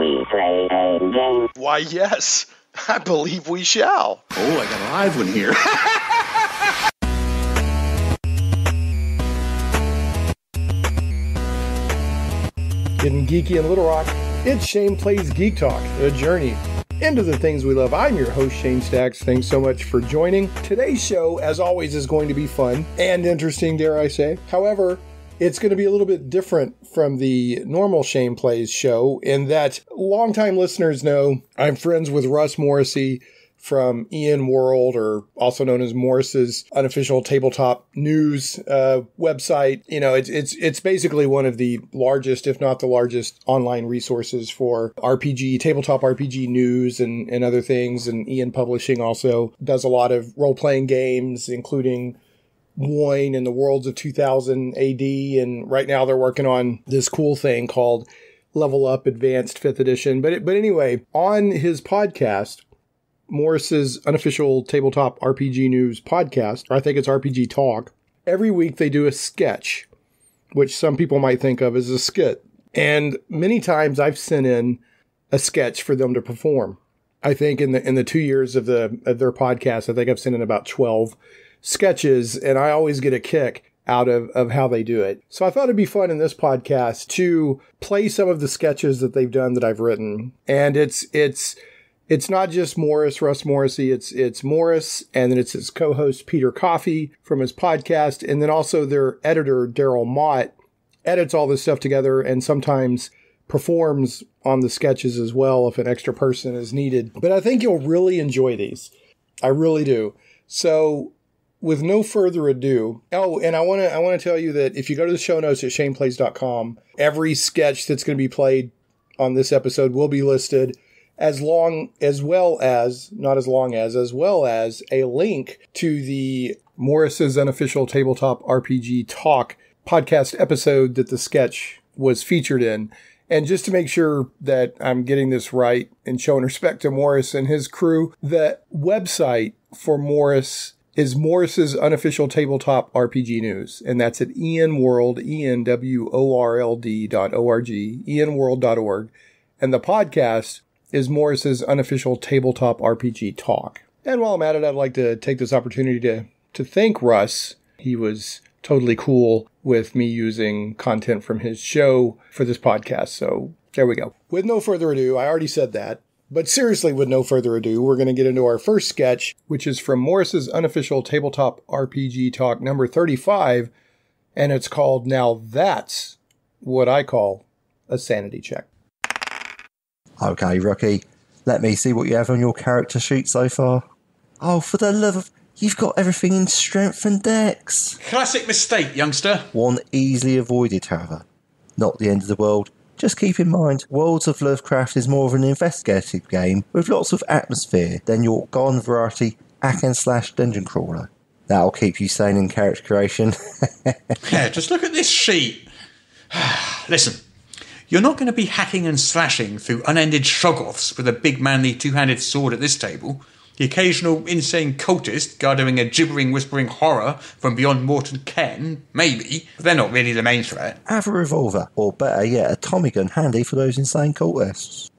we play a game? Why, yes. I believe we shall. Oh, I got a live one here. Getting geeky in Little Rock, it's Shane Plays Geek Talk, a journey into the things we love. I'm your host, Shane Stacks. Thanks so much for joining. Today's show, as always, is going to be fun and interesting, dare I say. However, it's going to be a little bit different from the normal Shane Plays show in that longtime listeners know I'm friends with Russ Morrissey from Ian World, or also known as Morrus's Unofficial Tabletop News website. You know, it's basically one of the largest, if not the largest, online resources for RPG, tabletop RPG news and other things. And Ian Publishing also does a lot of role-playing games, including Wine in the Worlds of 2000 AD. And right now they're working on this cool thing called Level Up Advanced 5th Edition. But anyway, on his podcast, Morrus's Unofficial Tabletop RPG News podcast, or I think it's RPG Talk, every week they do a sketch, which some people might think of as a skit. And many times I've sent in a sketch for them to perform. I think in the 2 years of their podcast, I think I've sent in about 12 sketches, and I always get a kick out of how they do it. So I thought it'd be fun in this podcast to play some of the sketches that they've done that I've written. And it's not just Russ Morrissey, it's Morrus, and then it's his co-host Peter Coffey from his podcast, and then also their editor, Darryl Mott, edits all this stuff together and sometimes performs on the sketches as well if an extra person is needed. But I think you'll really enjoy these. I really do. So with no further ado, and I want to tell you that if you go to the show notes at shaneplays.com, every sketch that's going to be played on this episode will be listed, as well as a link to the Morrus's Unofficial Tabletop RPG Talk podcast episode that the sketch was featured in. And just to make sure that I'm getting this right and showing respect to Morrus and his crew, the website for Morrus is Morrus's Unofficial Tabletop RPG News. And that's at ianworld, ENWORLD.org, ianworld.org. And the podcast is Morrus's Unofficial Tabletop RPG Talk. And while I'm at it, I'd like to take this opportunity to thank Russ. He was totally cool with me using content from his show for this podcast. So there we go. With no further ado, I already said that, but seriously, with no further ado, we're going to get into our first sketch, which is from Morrus's Unofficial Tabletop RPG Talk number 35, and it's called Now That's What I Call a Sanity Check. Okay, Rookie, let me see what you have on your character sheet so far. Oh, for the love of... You've got everything in strength and dex. Classic mistake, youngster. One easily avoided, however. Not the end of the world. Just keep in mind, Worlds of Lovecraft is more of an investigative game with lots of atmosphere than your garden variety hack and slash dungeon crawler. That'll keep you sane in character creation. Yeah, just look at this sheet. Listen. You're not going to be hacking and slashing through unended shoggoths with a big manly two-handed sword at this table. The occasional insane cultist gathering a gibbering, whispering horror from beyond mortal ken, maybe, but they're not really the main threat. Have a revolver, or better yet, a Tommy gun handy for those insane cultists.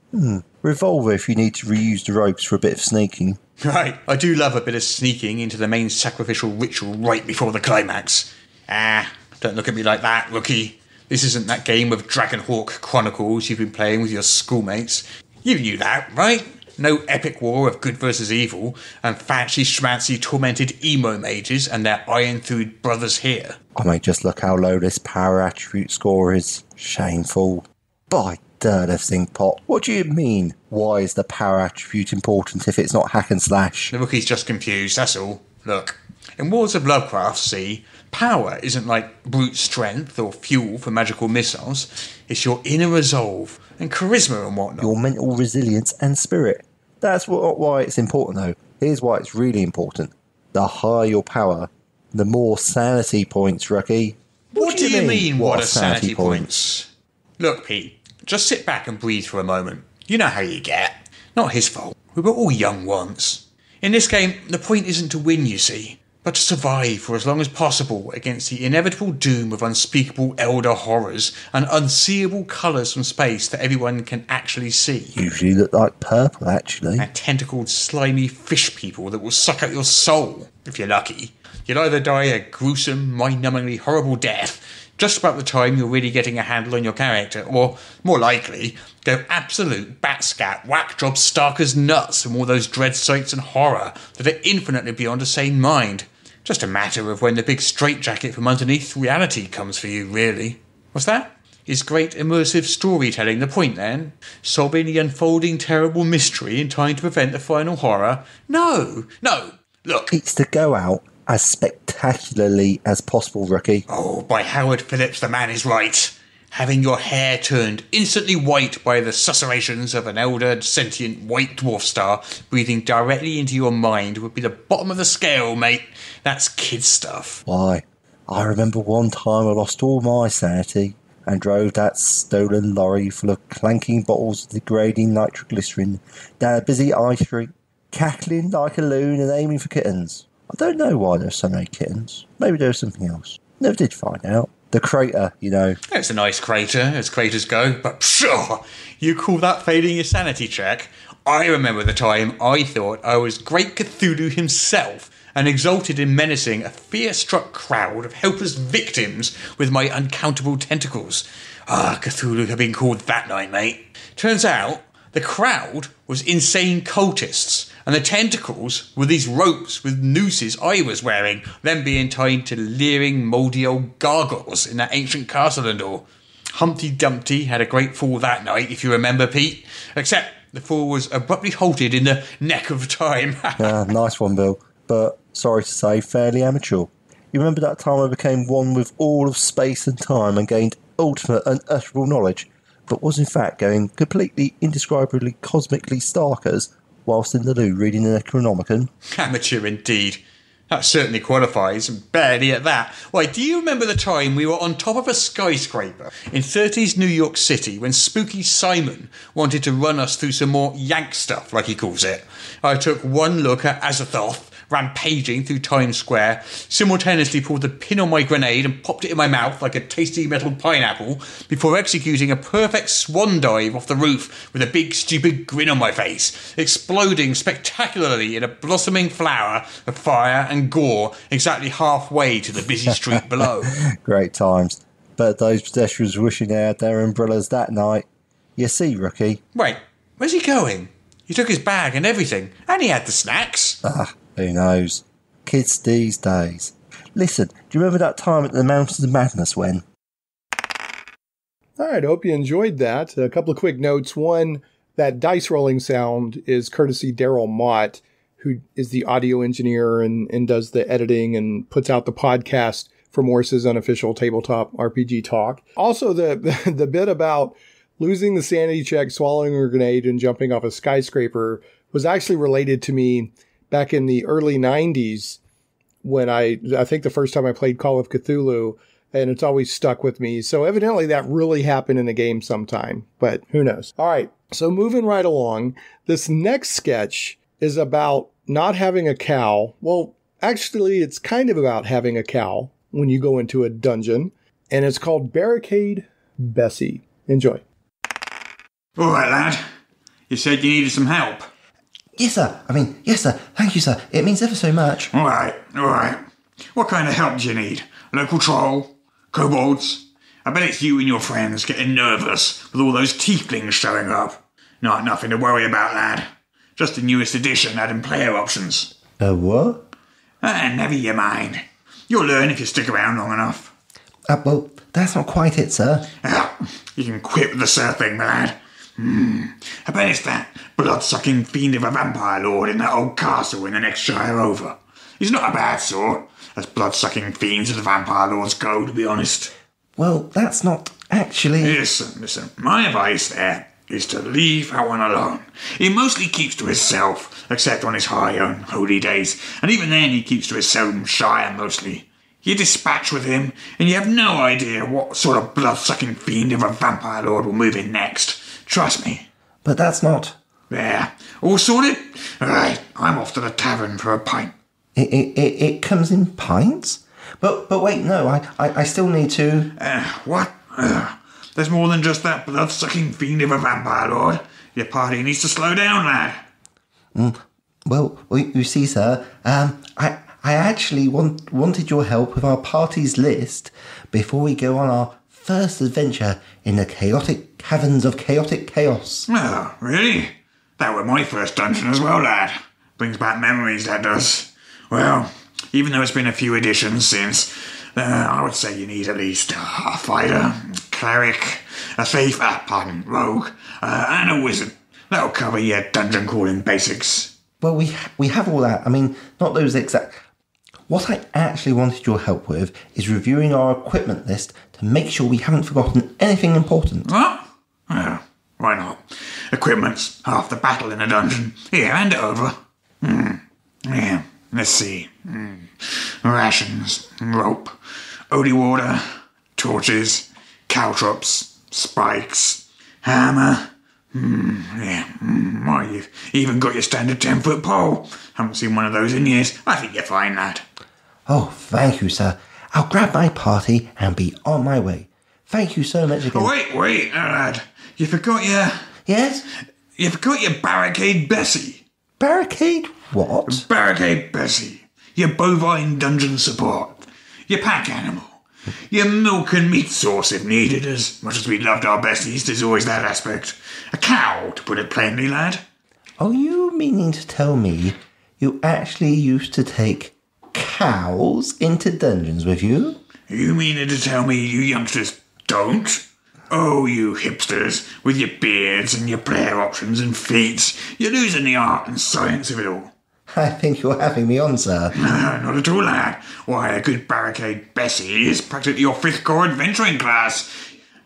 Revolver if you need to reuse the ropes for a bit of sneaking. Right, I do love a bit of sneaking into the main sacrificial ritual right before the climax. Don't look at me like that, Rookie. This isn't that game of Dragonhawk Chronicles you've been playing with your schoolmates. You knew that, right? No epic war of good versus evil, and fancy schmancy tormented emo mages and their iron-thewed brothers here. I may just look how low this power attribute score is. Shameful. By dirt of Zinc Pot, what do you mean? Why is the power attribute important if it's not hack and slash? The Rookie's just confused, that's all. Look, in Worlds of Lovecraft, see, power isn't like brute strength or fuel for magical missiles. It's your inner resolve and charisma and whatnot. Your mental resilience and spirit. That's why it's important, though. Here's why it's really important. The higher your power, the more sanity points, Rookie. What do you mean, what are sanity points? Look, Pete, just sit back and breathe for a moment. You know how you get. Not his fault. We were all young once. In this game, the point isn't to win, you see. but to survive for as long as possible against the inevitable doom of unspeakable elder horrors and unseeable colours from space that everyone can actually see. Usually look like purple, actually. And tentacled, slimy fish people that will suck out your soul, if you're lucky. You'll either die a gruesome, mind-numbingly horrible death just about the time you're really getting a handle on your character, or, more likely, go absolute bat-scat whack-job stark as nuts from all those dread sights and horror that are infinitely beyond a sane mind. Just a matter of when the big straitjacket from underneath reality comes for you, really. What's that? Is great immersive storytelling the point, then? Solving the unfolding terrible mystery in time to prevent the final horror? No! Look! It's to go out as spectacularly as possible, rookie. Oh, by Howard Phillips, the man is right. Having your hair turned instantly white by the susurrations of an elder, sentient white dwarf star breathing directly into your mind would be the bottom of the scale, mate. That's kid stuff. Why, I remember one time I lost all my sanity and drove that stolen lorry full of clanking bottles of degrading nitroglycerin down a busy high street, cackling like a loon and aiming for kittens. I don't know why there's so many kittens. Maybe there's something else. Never did find out. The crater, you know. It's a nice crater, as craters go, but pshaw! You call that failing your sanity check? I remember the time I thought I was Great Cthulhu himself and exulted in menacing a fear-struck crowd of helpless victims with my uncountable tentacles. Cthulhu had been called that night, mate. Turns out, the crowd was insane cultists, and the tentacles were these ropes with nooses I was wearing, them being tied to leering, mouldy old gargoyles in that ancient castle and all. Humpty Dumpty had a great fall that night, if you remember, Pete, except the fall was abruptly halted in the neck of time. Nice one, Bill, but sorry to say, fairly amateur. You remember that time I became one with all of space and time and gained ultimate unutterable knowledge, but was in fact going completely indescribably cosmically starkers whilst in the loo reading the Necronomicon? Amateur indeed. That certainly qualifies, and barely at that. Why, do you remember the time we were on top of a skyscraper in 30s New York City when Spooky Simon wanted to run us through some more Yank stuff, like he calls it? I took one look at Azathoth rampaging through Times Square, simultaneously pulled the pin on my grenade and popped it in my mouth like a tasty metal pineapple before executing a perfect swan dive off the roof with a big stupid grin on my face, exploding spectacularly in a blossoming flower of fire and gore exactly halfway to the busy street below. Great times. But those pedestrians wishing they had their umbrellas that night. You see, rookie. Wait, where's he going? He took his bag and everything, and he had the snacks. Who knows? Kids these days. Listen, do you remember that time at the Mountains of Madness when? All right, I hope you enjoyed that. A couple of quick notes. One, that dice rolling sound is courtesy Darryl Mott, who is the audio engineer and does the editing and puts out the podcast for Morrus's Unofficial Tabletop RPG Talk. Also, the bit about losing the sanity check, swallowing a grenade, and jumping off a skyscraper was actually related to me back in the early 90s when I think the first time I played Call of Cthulhu, and it's always stuck with me. So evidently that really happened in a game sometime, but who knows? All right, so moving right along, this next sketch is about not having a cow. Well, actually, it's kind of about having a cow when you go into a dungeon, and it's called Barricade Bessie. Enjoy. All right, lad. You said you needed some help. Yes, sir. Yes, sir. Thank you, sir. It means ever so much. All right. What kind of help do you need? Local troll? Kobolds? I bet it's you and your friends getting nervous with all those tieflings showing up. Nothing to worry about, lad. Just the newest edition adding player options. What? Never you mind. You'll learn if you stick around long enough. Well, that's not quite it, sir. You can quit with the sir thing, my lad. I bet it's that blood-sucking fiend of a vampire lord in that old castle in the next shire over. He's not a bad sort, as blood-sucking fiends of the vampire lords go, to be honest. Well, that's not actually... Listen. My advice there is to leave that one alone. He mostly keeps to himself, except on his high own holy days, and even then he keeps to his own shire mostly. You dispatch with him, and you have no idea what sort of blood-sucking fiend of a vampire lord will move in next. Trust me. But that's not... There. All sorted? All right, I'm off to the tavern for a pint. It comes in pints? But wait, no, I still need to... What? There's more than just that blood-sucking fiend of a vampire lord. Your party needs to slow down, lad. Well, you see, sir, I actually wanted your help with our party's list before we go on our first adventure in the chaotic caverns of chaotic chaos. Oh, really? That were my first dungeon as well, lad. Brings back memories, that does. Well, even though it's been a few editions since, I would say you need at least a fighter, cleric, a thief, rogue, and a wizard. That'll cover your dungeon crawling basics. Well, we have all that. I mean, not those exact... What I actually wanted your help with is reviewing our equipment list to make sure we haven't forgotten anything important. What? Oh, why not? Equipment's half the battle in a dungeon. Here, hand it over. Yeah, let's see. Rations, rope, odie water, torches, caltrops, spikes, hammer. Why, you've even got your standard 10-foot pole. Haven't seen one of those in years. I think you're fine, lad. Oh, thank you, sir. I'll grab my party and be on my way. Thank you so much again. Oh, wait, lad. You forgot your... Yes? You forgot your Barricade Bessie. Barricade what? Barricade Bessie. Your bovine dungeon support. Your pack animal. Your milk and meat source if needed. As much as we loved our besties, there's always that aspect. A cow, to put it plainly, lad. Are you meaning to tell me you actually used to take cows into dungeons with you? You meaning to tell me you youngsters don't? Oh, you hipsters, with your beards and your player options and feats, you're losing the art and science of it all. I think you're having me on, sir. Not at all, lad. Why, a good Barricade Bessie is practically your 5th core adventuring class.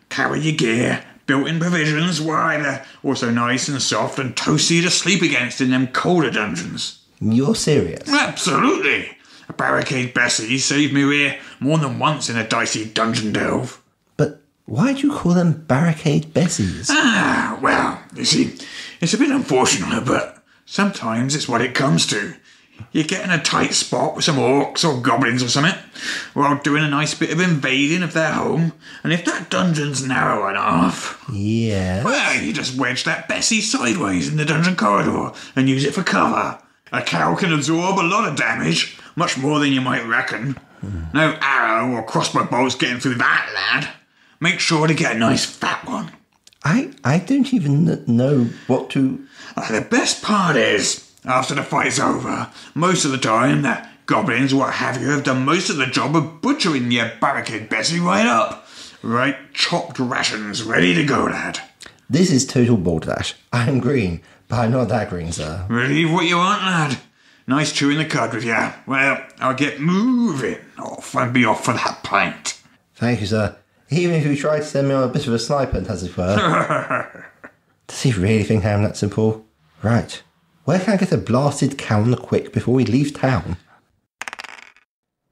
Carry your gear, built-in provisions, why, they're also nice and soft and toasty to sleep against in them colder dungeons. You're serious? Absolutely. A Barricade Bessie saved me rear more than once in a dicey dungeon delve. But why do you call them Barricade Bessies? Well, you see, it's a bit unfortunate, but sometimes it's what it comes to. You get in a tight spot with some orcs or goblins or something, while doing a nice bit of invading of their home, and if that dungeon's narrow enough... Yeah. Well, you just wedge that Bessie sideways in the dungeon corridor and use it for cover. A cow can absorb a lot of damage, much more than you might reckon. No arrow or crossbow bolts getting through that, lad. Make sure to get a nice fat one. I don't even know what to... The best part is, after the fight's over, most of the time the goblins or what have you have done most of the job of butchering your Barricade Bessie right up. Right chopped rations ready to go, lad. This is total balderdash. I'm green, but I'm not that green, sir. Believe what you want, lad. Nice chewing the cud with you. Well, I'll get moving off and be off for that pint. Thank you, sir. Even if you tried to send me on a bit of a sniper, as it were. Does he really think I'm that simple? Right. Where can I get a blasted cow on the quick before we leave town?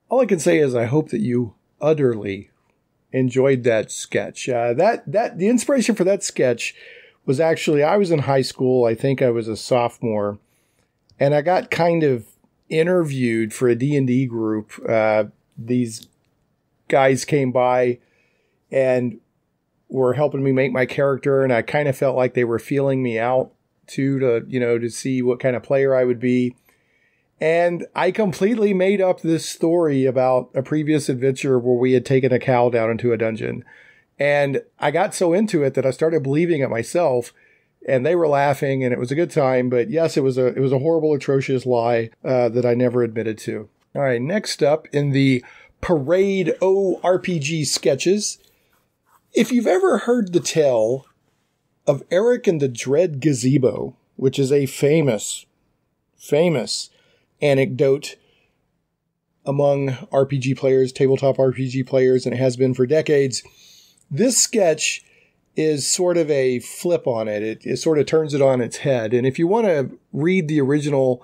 All I can say is I hope that you utterly enjoyed that sketch. The inspiration for that sketch was actually, I was in high school. I think I was a sophomore. And I got kind of interviewed for a D&D group. These guys came by and were helping me make my character. And I kind of felt like they were feeling me out too, to see what kind of player I would be. And I completely made up this story about a previous adventure where we had taken a cow down into a dungeon. And I got so into it that I started believing it myself. And they were laughing, and it was a good time. But yes, it was a horrible, atrocious lie that I never admitted to. All right, next up in the Parade O RPG sketches, if you've ever heard the tale of Eric and the Dread Gazebo, which is a famous anecdote among RPG players, tabletop RPG players, and it has been for decades, this sketch is sort of a flip on it. It sort of turns it on its head. And if you want to read the original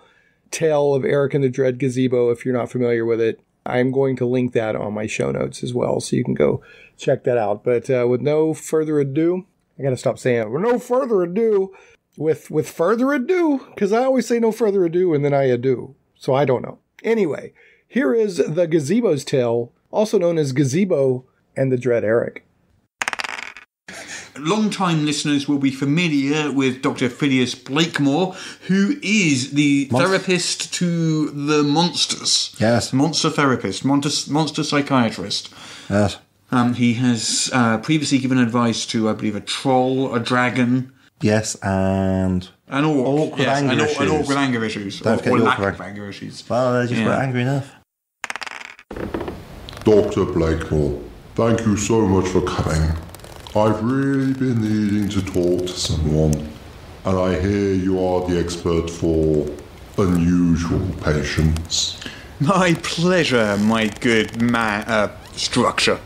tale of Eric and the Dread Gazebo, if you're not familiar with it, I'm going to link that on my show notes as well, so you can go check that out. But with no further ado, I got to stop saying it. With no further ado, with further ado, because I always say no further ado, and then I ado. So I don't know. Anyway, here is the Gazebo's Tale, also known as Gazebo and the Dread Eric. Long-time listeners will be familiar with Dr. Phileas Blakemore, who is the therapist to the monsters. Yes. Monster therapist, monster psychiatrist. Yes. He has previously given advice to, I believe, a troll, a dragon. Yes, and... An orc. Yes, an orc with anger issues. Don't forget or the lack orc of anger issues. Well, they just weren't angry enough. Dr. Blakemore, thank you so much for coming. I've really been needing to talk to someone, and I hear you are the expert for unusual patients. My pleasure, my good man, Structure.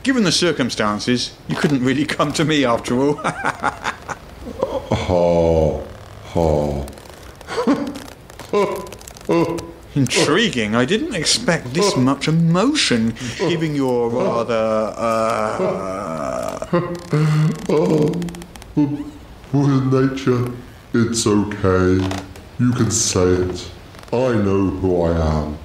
Given the circumstances, you couldn't really come to me after all. Intriguing. I didn't expect this much emotion, given your rather, With nature, it's okay. You can say it. I know who I am.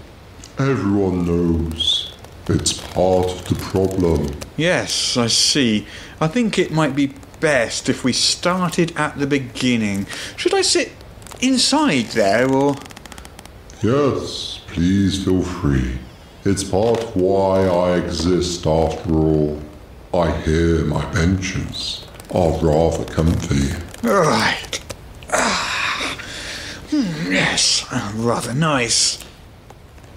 Everyone knows. It's part of the problem. Yes, I see. I think it might be best if we started at the beginning. Should I sit inside there, or...? Yes, please feel free. It's part of why I exist after all. I hear my benches are rather comfy. Right. Yes, rather nice.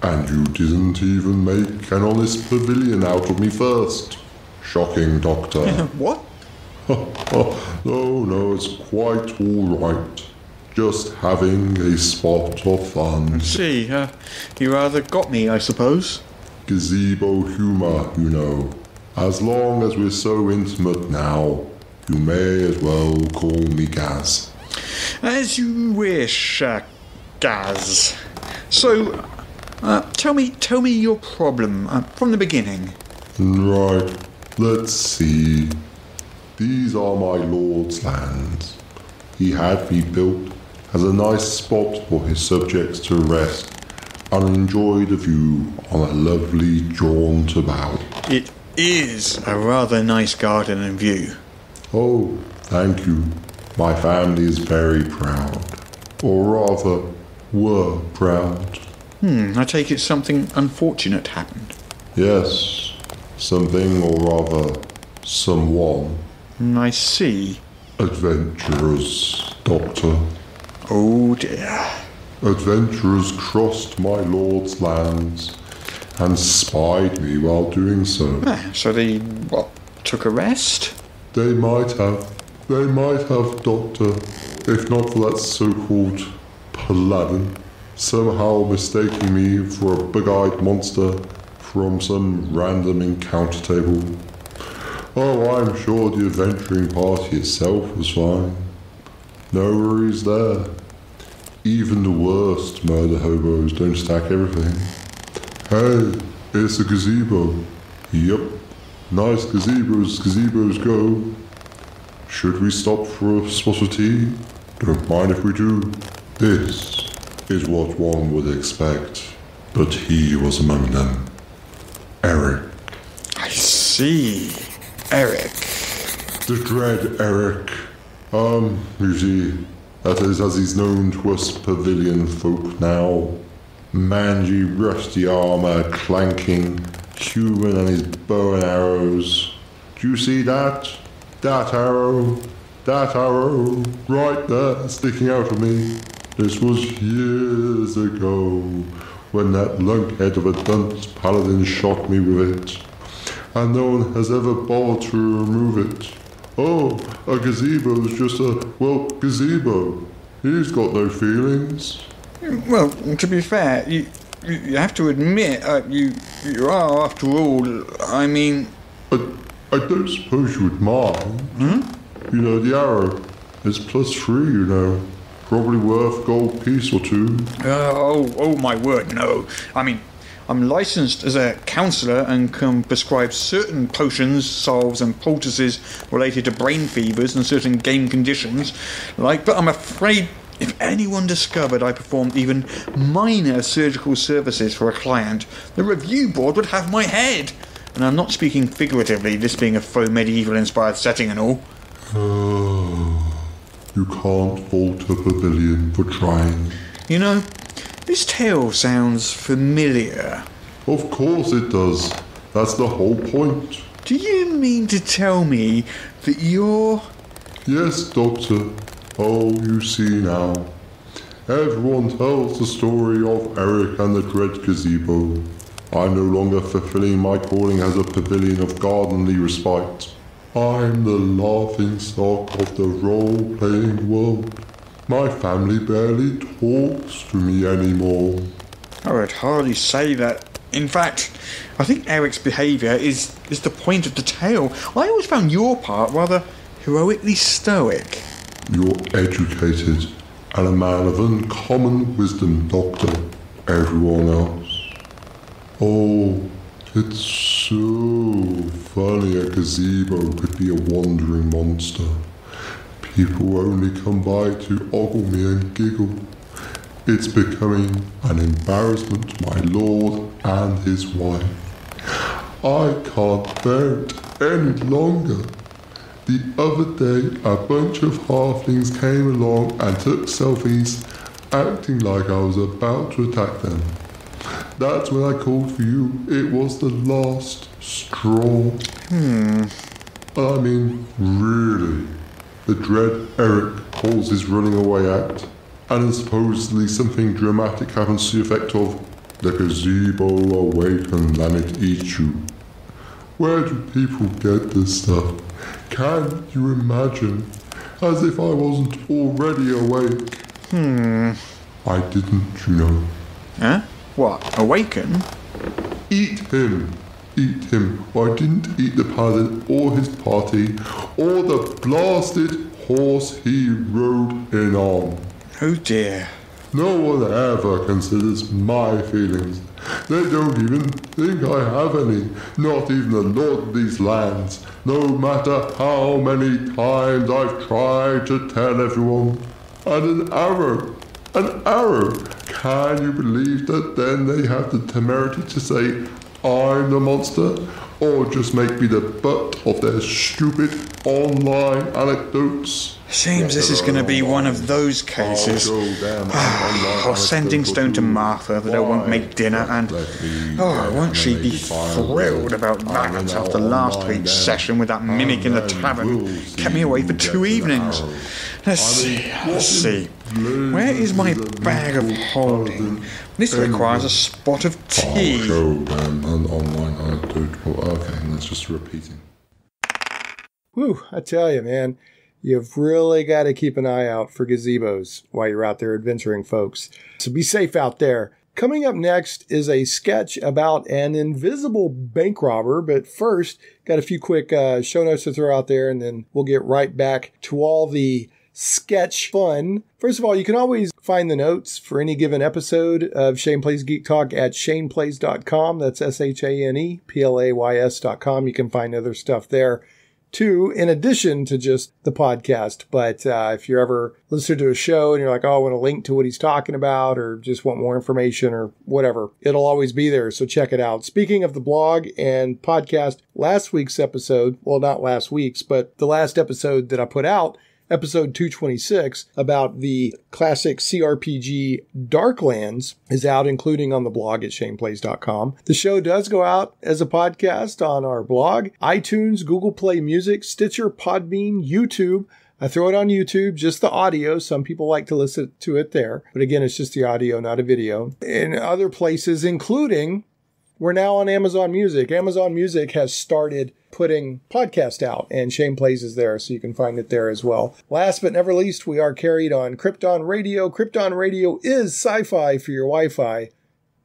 And you didn't even make an honest pavilion out of me first. Shocking, Doctor. What? No, it's quite all right. Just having a spot of fun. See, you rather got me, I suppose. Gazebo humour, you know. As long as we're so intimate now, you may as well call me Gaz. As you wish, Gaz. So, tell me your problem from the beginning. Right, let's see. These are my lord's lands. He had me built as a nice spot for his subjects to rest and enjoy the view on a lovely jaunt about. It is a rather nice garden and view. Oh, thank you. My family is very proud. Or rather, were proud. I take it something unfortunate happened. Yes, something or rather, someone. I see. Adventurers, Doctor. Oh dear. Adventurers crossed my lord's lands and spied me while doing so. So they, took a rest? They might have, Doctor, if not for that so-called paladin, somehow mistaking me for a big-eyed monster from some random encounter table. Oh, I'm sure the adventuring party itself was fine. No worries there. Even the worst murder hobos don't stack everything. Hey, it's a gazebo. Yep, nice gazebos go. Should we stop for a spot of tea? Don't mind if we do. This is what one would expect, but he was among them. Eric. I see. Eric. The dread Eric. You see, that is as he's known to us pavilion folk now. Mangy, rusty armour, clanking, human and his bow and arrows. Do you see that? That arrow, right there, sticking out of me. This was years ago, when that lunkhead of a dunce paladin shot me with it. And no one has ever bothered to remove it. Oh, a gazebo's just a, gazebo. He's got no feelings. Well, to be fair, you have to admit, you are, after all, I mean... I don't suppose you would mind. You know, the arrow is +3, you know. Probably worth gold piece or two. Oh my word, no. I mean, I'm licensed as a counsellor and can prescribe certain potions, salves and poultices related to brain fevers and certain game conditions. But I'm afraid If anyone discovered I performed even minor surgical services for a client, the review board would have my head. And I'm not speaking figuratively, this being a faux medieval-inspired setting and all. You can't fault a pavilion for trying. You know, this tale sounds familiar. Of course it does. That's the whole point. Do you mean to tell me that you're... Yes, Doctor. Oh, you see now. Everyone tells the story of Eric and the Dread Gazebo. I'm no longer fulfilling my calling as a pavilion of gardenly respite. I'm the laughingstock of the role-playing world. My family barely talks to me anymore. I would hardly say that. In fact, I think Eric's behaviour is the point of the tale. I always found your part rather heroically stoic. You're educated and a man of uncommon wisdom, Doctor. Everyone else. Oh, it's so funny a gazebo could be a wandering monster. People only come by to ogle me and giggle. It's becoming an embarrassment to my lord and his wife. I can't bear it any longer. The other day, a bunch of halflings came along and took selfies, acting like I was about to attack them. That's when I called for you. It was the last straw. I mean, really. The dread Eric pulls his running away act, and then supposedly something dramatic happens to the effect of, the gazebo awakens and it eats you. Where do people get this stuff? Can you imagine? As if I wasn't already awake. I didn't, you know. Huh? What? Awaken? Eat him. Eat him. I didn't eat the paladin or his party, or the blasted horse he rode in on. Oh dear. No one ever considers my feelings. They don't even think I have any, not even the lord of these lands, no matter how many times I've tried to tell everyone. And an arrow, can you believe that then they have the temerity to say, I'm the monster, or just make me the butt of their stupid online anecdotes? Seems this is going to be one of those cases. I'll send in stone to Martha that I won't make dinner, and won't she be thrilled about that after last week's session with that mimic in the tavern? Kept me away for 2 evenings. Let's see. Where is my bag of holding? This requires a spot of tea. Online anecdote. Okay, that's just repeating. Whew, I tell you, man. You've really got to keep an eye out for gazebos while you're out there adventuring, folks. So be safe out there. Coming up next is a sketch about an invisible bank robber. But first, got a few quick show notes to throw out there, and then we'll get right back to all the sketch fun. First of all, you can always find the notes for any given episode of Shane Plays Geek Talk at shaneplays.com. That's ShanePlays.com. You can find other stuff there too, in addition to just the podcast. But if you're ever listening to a show and you're like, oh, I want to link to what he's talking about, or just want more information or whatever, it'll always be there. So check it out. Speaking of the blog and podcast, last week's episode, well, not last week's, but the last episode that I put out, episode 226, about the classic CRPG Darklands, is out, including on the blog at shaneplays.com. The show does go out as a podcast on our blog, iTunes, Google Play Music, Stitcher, Podbean, YouTube. I throw it on YouTube, just the audio. Some people like to listen to it there. But again, it's just the audio, not a video. In other places, including, we're now on Amazon Music. Amazon Music has started putting podcast out, and Shane Plays is there, so you can find it there as well. Last but never least, we are carried on Krypton Radio. Krypton Radio is SciFi for your Wi-Fi.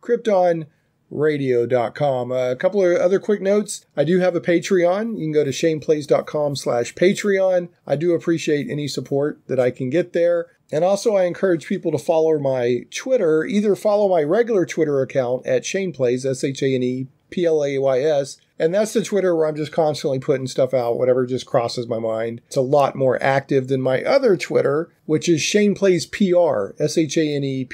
KryptonRadio.com. A couple of other quick notes. I do have a Patreon. You can go to shaneplays.com/Patreon. I do appreciate any support that I can get there. And also, I encourage people to follow my Twitter. Either follow my regular Twitter account at Shane Plays, ShanePlays, And that's the Twitter where I'm just constantly putting stuff out, whatever just crosses my mind. It's a lot more active than my other Twitter, which is Shane Plays PR, ShanePlays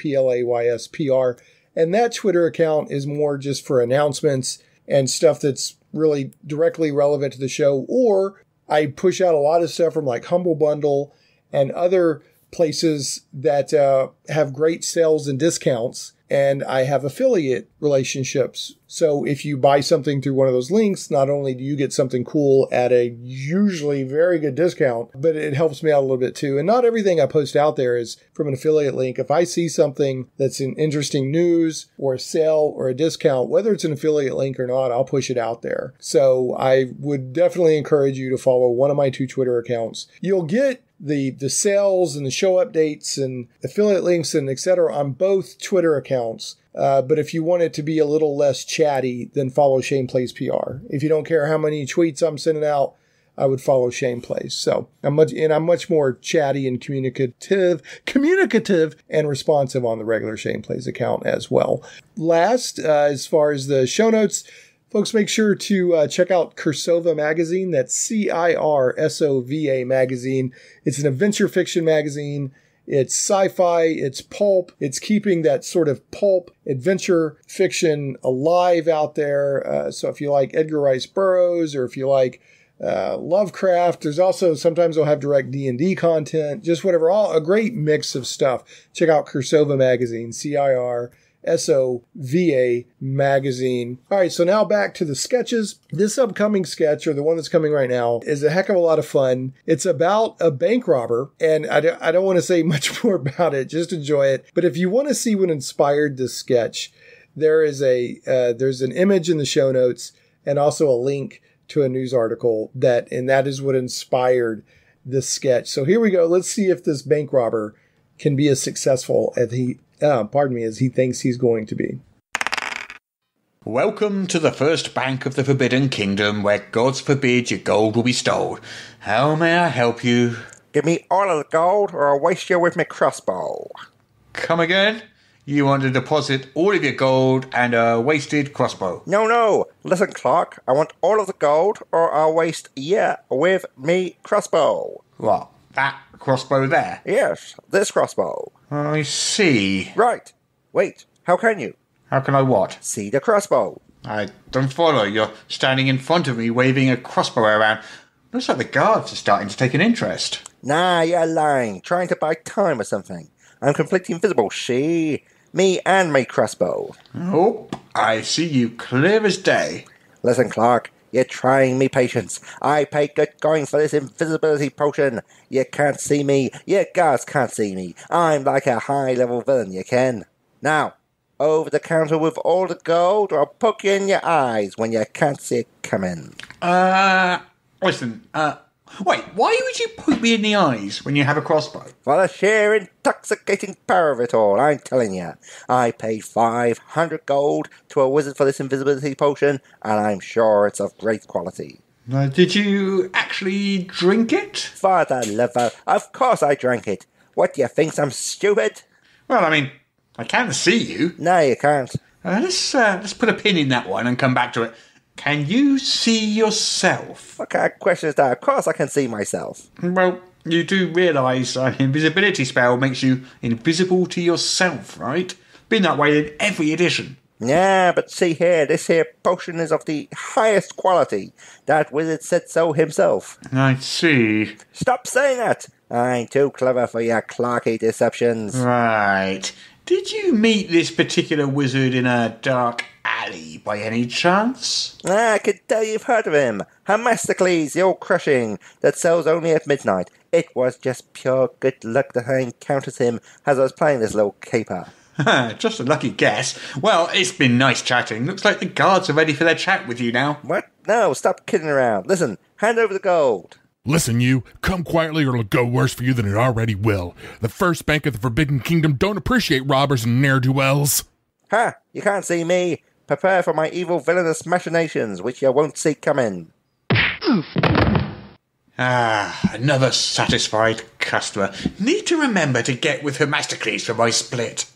PR. And that Twitter account is more just for announcements and stuff that's really directly relevant to the show. Or I push out a lot of stuff from like Humble Bundle and other places that have great sales and discounts. And I have affiliate relationships. So if you buy something through one of those links, not only do you get something cool at a usually very good discount, but it helps me out a little bit too. And not everything I post out there is from an affiliate link. If I see something that's an interesting news or a sale or a discount, whether it's an affiliate link or not, I'll push it out there. So I would definitely encourage you to follow one of my 2 Twitter accounts. You'll get the sales and the show updates and affiliate links and etc. on both Twitter accounts. But if you want it to be a little less chatty, then follow Shane Plays PR. If you don't care how many tweets I'm sending out, I would follow Shane Plays. So I'm much more chatty and communicative and responsive on the regular Shane Plays account as well. Last, as far as the show notes, folks, make sure to check out Cursova magazine. That's CIRSOVA magazine. It's an adventure fiction magazine. It's sci-fi, it's pulp, it's keeping that sort of pulp adventure fiction alive out there. So if you like Edgar Rice Burroughs or if you like Lovecraft, there's also sometimes they'll have direct D&D content, just whatever, all a great mix of stuff. Check out Cursova magazine, CIRSOVA magazine. All right, so now back to the sketches. This upcoming sketch, or the one that's coming right now, is a heck of a lot of fun. It's about a bank robber, and I don't want to say much more about it. Just enjoy it. But if you want to see what inspired this sketch, there's an image in the show notes and also a link to a news article that is what inspired this sketch. So here we go. Let's see if this bank robber can be as successful as he thinks he's going to be. Welcome to the first bank of the Forbidden Kingdom, where gods forbid your gold will be stole. How may I help you? Give me all of the gold, or I'll waste you with my crossbow. Come again? You want to deposit all of your gold and a wasted crossbow? No. Listen, Clark. I want all of the gold, or I'll waste you with me crossbow. What? That crossbow there? Yes, this crossbow. I see. Right. Wait, how can you? How can I what? See the crossbow. I don't follow. You're standing in front of me waving a crossbow around. Looks like the guards are starting to take an interest. Nah, you're lying. Trying to buy time or something. I'm completely invisible, see? Me and my crossbow. Oh, I see you clear as day. Listen, Clark. You're trying me patience. I pay good going for this invisibility potion. You can't see me. Your guards can't see me. I'm like a high-level villain, you can. Now, over the counter with all the gold, or I'll poke you in your eyes when you can't see it coming. Listen, wait, why would you poke me in the eyes when you have a crossbow? For the sheer intoxicating power of it all, I'm telling you. I paid 500 gold to a wizard for this invisibility potion, and I'm sure it's of great quality. Did you actually drink it? For the love of course I drank it. What do you think, I'm stupid? Well, I mean, I can see you. No, you can't. Let's put a pin in that one and come back to it. Can you see yourself? What kind of question is that? Of course I can see myself. Well, you do realise an invisibility spell makes you invisible to yourself, right? Been that way in every edition. Yeah, but see here, this here potion is of the highest quality. That wizard said so himself. I see. Stop saying that! I'm too clever for your Clarky deceptions. Right. Did you meet this particular wizard in a dark alley by any chance? I could tell you've heard of him. Hermestocles, the old crushing, that sells only at midnight. It was just pure good luck that I encountered him as I was playing this little caper. Just a lucky guess. Well, it's been nice chatting. Looks like the guards are ready for their chat with you now. What? No, stop kidding around. Listen, hand over the gold. Listen, you, come quietly or it'll go worse for you than it already will. The first bank of the Forbidden Kingdom don't appreciate robbers and ne'er-do-wells. Ha! You can't see me. Prepare for my evil villainous machinations, which you won't see coming. Another satisfied customer. Need to remember to get with Hermestocles for my split.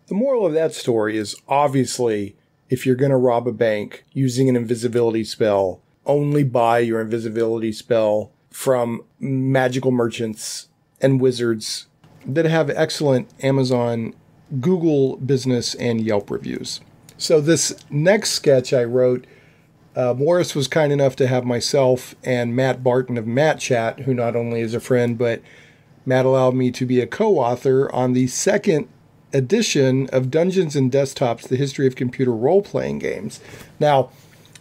The moral of that story is obviously if you're going to rob a bank using an invisibility spell, only buy your invisibility spell from magical merchants and wizards that have excellent Amazon, Google business, and Yelp reviews. So this next sketch I wrote, Morrus was kind enough to have myself and Matt Barton of Matt Chat, who not only is a friend, but Matt allowed me to be a co-author on the second edition of Dungeons and Desktops, The History of Computer Role-Playing Games. Now,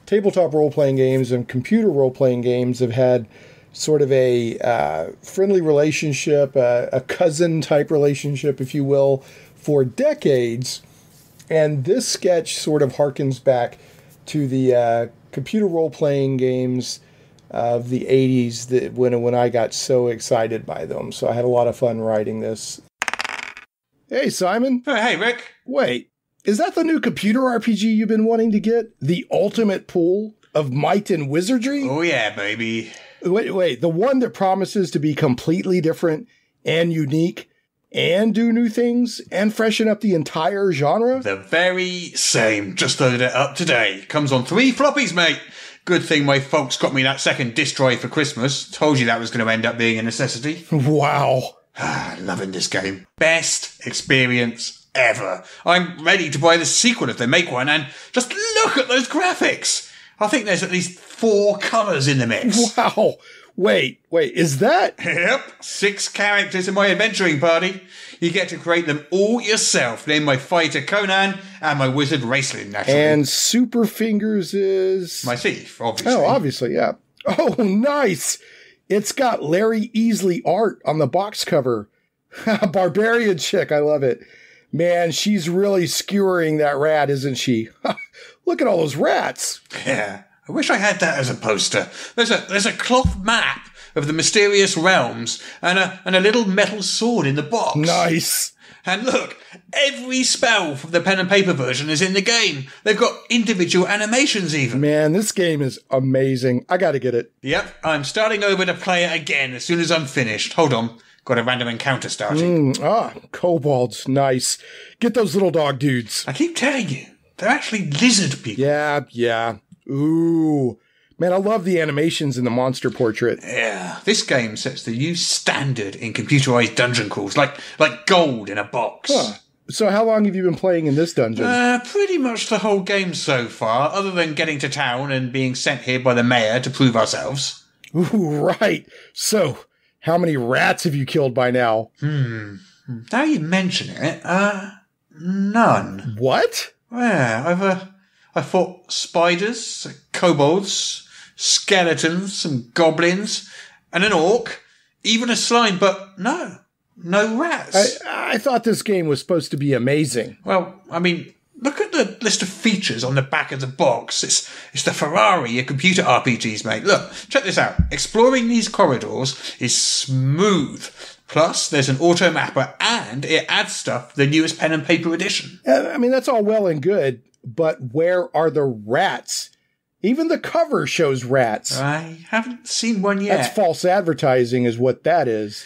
tabletop role-playing games and computer role-playing games have had sort of a friendly relationship, a cousin-type relationship, if you will, for decades. And this sketch sort of harkens back to the computer role-playing games of the 80s that when I got so excited by them. So I had a lot of fun writing this. Hey, Simon. Oh, hey, Rick. Wait, is that the new computer RPG you've been wanting to get? The ultimate pool of might and wizardry? Oh, yeah, baby. Wait, the one that promises to be completely different and unique and do new things and freshen up the entire genre? The very same. Just loaded it up today. Comes on 3 floppies, mate. Good thing my folks got me that second disk drive for Christmas. Told you that was going to end up being a necessity. Wow. Loving this game. Best experience ever. I'm ready to buy the sequel if they make one, and just look at those graphics. I think there's at least 4 colours in the mix. Wow. Wait, is that? Yep. 6 characters in my adventuring party. You get to create them all yourself. Name my fighter Conan and my wizard Raceland, naturally. And Super Fingers is... my thief, obviously. Oh, obviously, yeah. Oh, nice. It's got Larry Easley art on the box cover. Barbarian chick, I love it. Man, she's really skewering that rat, isn't she? Look at all those rats. Yeah, I wish I had that as a poster. There's a cloth map of the mysterious realms and a little metal sword in the box. Nice. And look, every spell from the pen and paper version is in the game. They've got individual animations even. Man, this game is amazing. I gotta get it. Yep, I'm starting over to play it again as soon as I'm finished. Hold on, got a random encounter starting. Kobolds, nice. Get those little dog dudes. I keep telling you, they're actually lizard people. Yeah. Ooh. Man, I love the animations in the monster portrait. Yeah, this game sets the new standard in computerized dungeon crawls, like gold in a box. Huh. So how long have you been playing in this dungeon? Pretty much the whole game so far, other than getting to town and being sent here by the mayor to prove ourselves. Ooh, right. So, how many rats have you killed by now? Now you mention it, none. What? Yeah, I fought spiders, kobolds, skeletons, some goblins, and an orc, even a slime, but no rats. I thought this game was supposed to be amazing. Well, I mean, look at the list of features on the back of the box. It's the Ferrari of computer RPGs, mate. Look, check this out. Exploring these corridors is smooth. Plus, there's an auto mapper, and it adds stuff for the newest pen and paper edition. I mean, that's all well and good, but where are the rats? Even the cover shows rats. I haven't seen one yet. That's false advertising is what that is.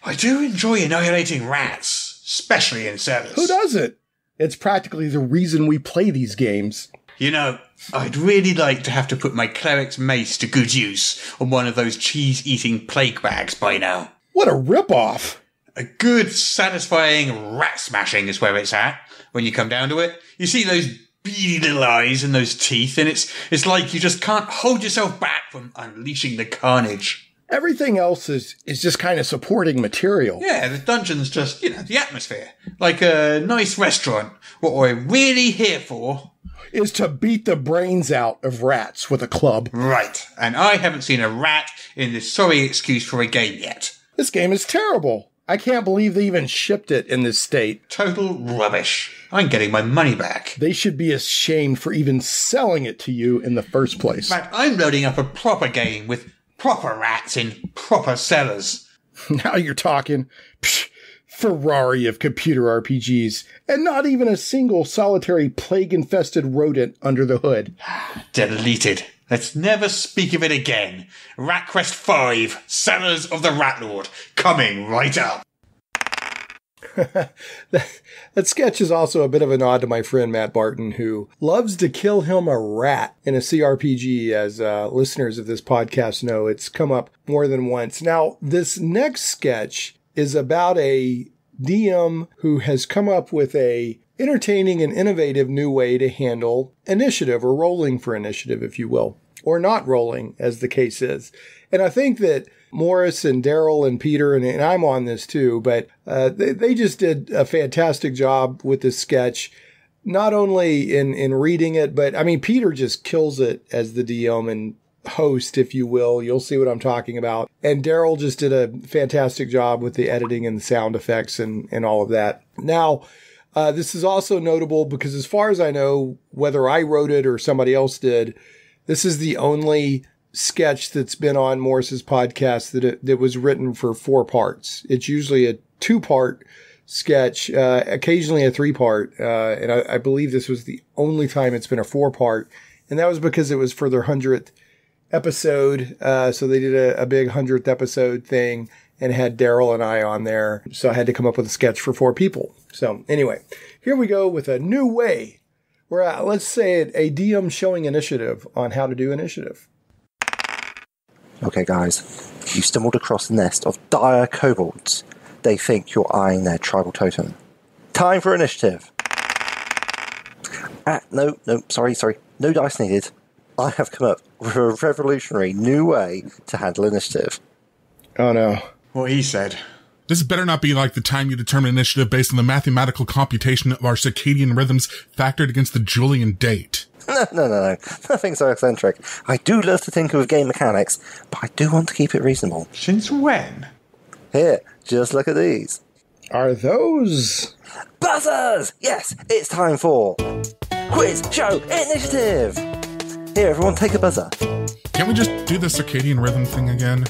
I do enjoy annihilating rats, especially in cellars. Who doesn't? It's practically the reason we play these games. You know, I'd really like to have to put my cleric's mace to good use on one of those cheese-eating plague bags by now. What a ripoff! A good, satisfying rat smashing is where it's at, when you come down to it. You see those beady little eyes and those teeth, and it's like you just can't hold yourself back from unleashing the carnage. Everything else is just kind of supporting material. Yeah, the dungeon's just, the atmosphere. Like a nice restaurant. What we're really here for is to beat the brains out of rats with a club. Right. And I haven't seen a rat in this sorry excuse for a game yet. This game is terrible. I can't believe they even shipped it in this state. Total rubbish. I'm getting my money back. They should be ashamed for even selling it to you in the first place. In fact, I'm loading up a proper game with proper rats in proper cellars. Now you're talking. Psh, Ferrari of computer RPGs, and not even a single solitary plague-infested rodent under the hood. Deleted. Let's never speak of it again. RatQuest 5, Cellars of the Rat Lord, coming right up. That sketch is also a bit of a nod to my friend Matt Barton, who loves to kill him a rat in a CRPG, as listeners of this podcast know. It's come up more than once. Now, this next sketch is about a DM who has come up with a entertaining and innovative new way to handle initiative, or rolling for initiative, if you will, or not rolling, as the case is. And I think that Morrus and Darryl and Peter, and I'm on this too, but they just did a fantastic job with this sketch, not only in reading it, but I mean, Peter just kills it as the DM and host, if you will. You'll see what I'm talking about. And Darryl just did a fantastic job with the editing and the sound effects and all of that. Now, this is also notable because, as far as I know, whether I wrote it or somebody else did, this is the only sketch that's been on Morris's podcast that was written for 4 parts. It's usually a 2-part sketch, occasionally a 3-part. And I believe this was the only time it's been a 4-part. And that was because it was for their 100th episode. So they did a big 100th episode thing and had Darryl and I on there. So I had to come up with a sketch for 4 people. So anyway, here we go with a new way. Where, let's say a DM showing initiative on how to do initiative. Okay, guys, you stumbled across a nest of dire kobolds. They think you're eyeing their tribal totem. Time for initiative. No, sorry. No dice needed. I have come up with a revolutionary new way to handle initiative. Oh, no. What he said. This better not be like the time you determine initiative based on the mathematical computation of our circadian rhythms factored against the Julian date. No. Nothing so eccentric. I do love to think of game mechanics, but I do want to keep it reasonable. Since when? Here, just look at these. Are those... Buzzers! Yes, it's time for Quiz Show Initiative! Here, everyone, take a buzzer. Can't we just do the circadian rhythm thing again?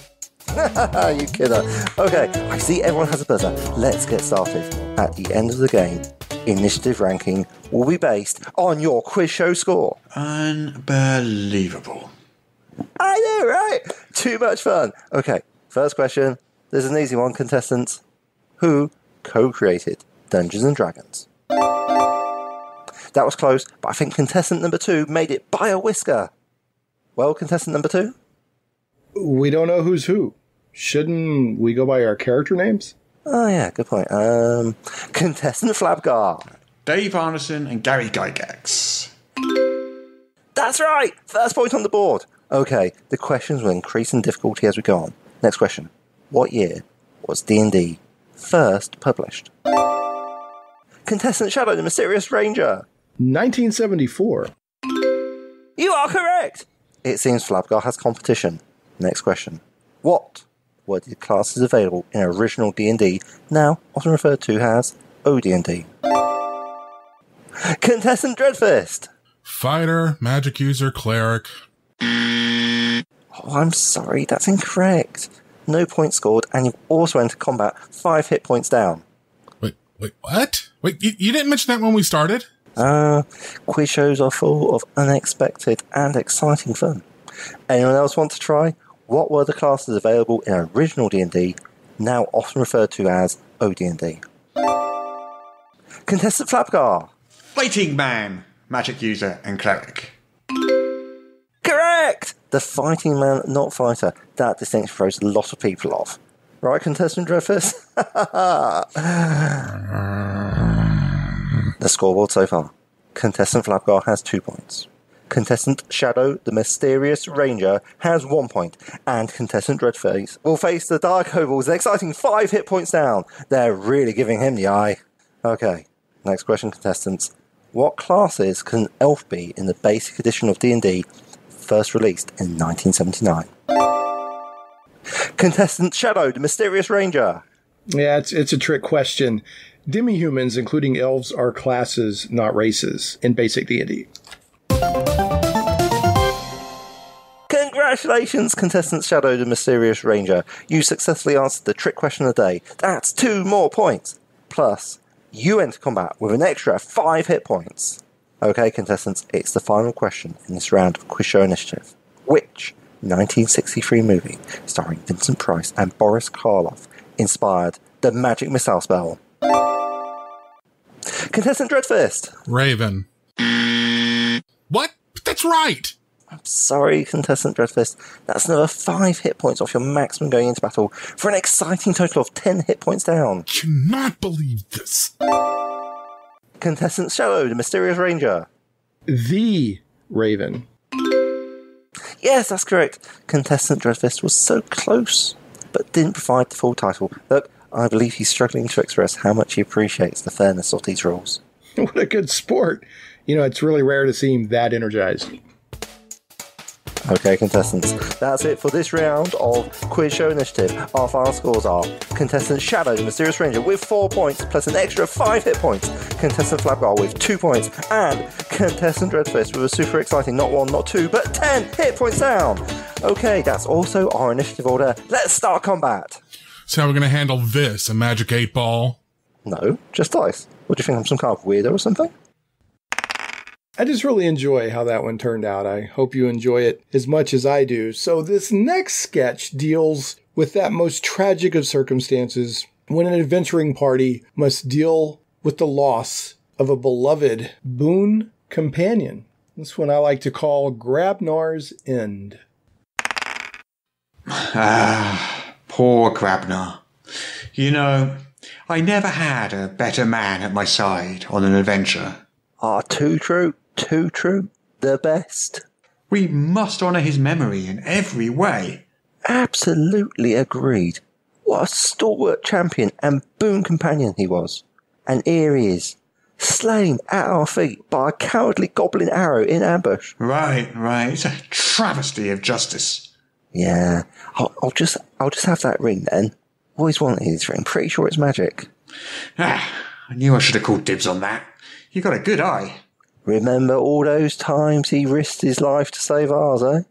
You kidder. Okay, I see everyone has a buzzer. Let's get started. At the end of the game, initiative ranking will be based on your quiz show score. Unbelievable. I know, right? Too much fun. Okay, first question. There's an easy one, contestants. Who co-created Dungeons and Dragons? That was close, but I think contestant number 2 made it by a whisker. Well, contestant number 2? We don't know who's who. Shouldn't we go by our character names? Oh, yeah, good point. Contestant Flabgar. Dave Arneson and Gary Gygax. That's right! First point on the board. Okay, the questions will increase in difficulty as we go on. Next question. What year was D&D first published? Contestant Shadow, the Mysterious Ranger. 1974. You are correct! It seems Flabgar has competition. Next question. What were the classes available in original D&D, now often referred to as OD&D? Contestant Dreadfist. Fighter, magic user, cleric. Oh, I'm sorry, that's incorrect. No points scored, and you've also entered combat 5 hit points down. Wait, what? Wait, you didn't mention that when we started? Quiz shows are full of unexpected and exciting fun. Anyone else want to try? What were the classes available in original D&D, now often referred to as OD&D? Contestant Flapgar. Fighting Man, magic user and cleric. Correct! The fighting man, not fighter. That distinction throws a lot of people off. Right, contestant Dreyfus? The scoreboard so far. Contestant Flapgar has 2 points. Contestant Shadow, the Mysterious Ranger, has 1 point. And Contestant Dreadface will face the Dark Kobolds, an exciting 5 hit points down. They're really giving him the eye. Okay, next question, contestants. What classes can an elf be in the basic edition of D&D, first released in 1979? Contestant Shadow, the Mysterious Ranger. Yeah, it's a trick question. Demi-humans, including elves, are classes, not races, in basic D&D. Congratulations, contestant Shadow, the Mysterious Ranger. You successfully answered the trick question of the day. That's 2 more points. Plus, you enter combat with an extra 5 hit points. Okay, contestants, it's the final question in this round of Quiz Show Initiative. Which 1963 movie starring Vincent Price and Boris Karloff inspired the magic missile spell? Contestant Dreadfist. Raven. What? That's right! I'm sorry, Contestant Dreadfist. That's another 5 hit points off your maximum going into battle for an exciting total of 10 hit points down. Cannot believe this. Contestant Shallow, the Mysterious Ranger. The Raven. Yes, that's correct. Contestant Dreadfist was so close, but didn't provide the full title. Look, I believe he's struggling to express how much he appreciates the fairness of these rules. What a good sport. You know, it's really rare to see him that energized. Okay, contestants, that's it for this round of Quiz Show Initiative. Our final scores are Contestant Shadow, the Mysterious Ranger, with 4 points, plus an extra 5 hit points. Contestant Flabgar with 2 points, and Contestant Dreadfist with a super exciting, not 1, not 2, but 10 hit points down. Okay, that's also our initiative order. Let's start combat. So how are we going to handle this? A magic 8-ball? No, just dice. What do you think, I'm some kind of weirdo or something? I just really enjoy how that one turned out. I hope you enjoy it as much as I do. So this next sketch deals with that most tragic of circumstances when an adventuring party must deal with the loss of a beloved boon companion. This one I like to call Grabnar's End. Poor Grabnar. You know, I never had a better man at my side on an adventure. Too true. Too true. The best. We must honour his memory in every way. Absolutely agreed. What a stalwart champion and boon companion he was. And here he is, slain at our feet by a cowardly goblin arrow in ambush. Right. It's a travesty of justice. Yeah, I'll just have that ring then. Always wanted his ring. Pretty sure it's magic. I knew I should have called dibs on that. You got a good eye. Remember all those times he risked his life to save ours, eh?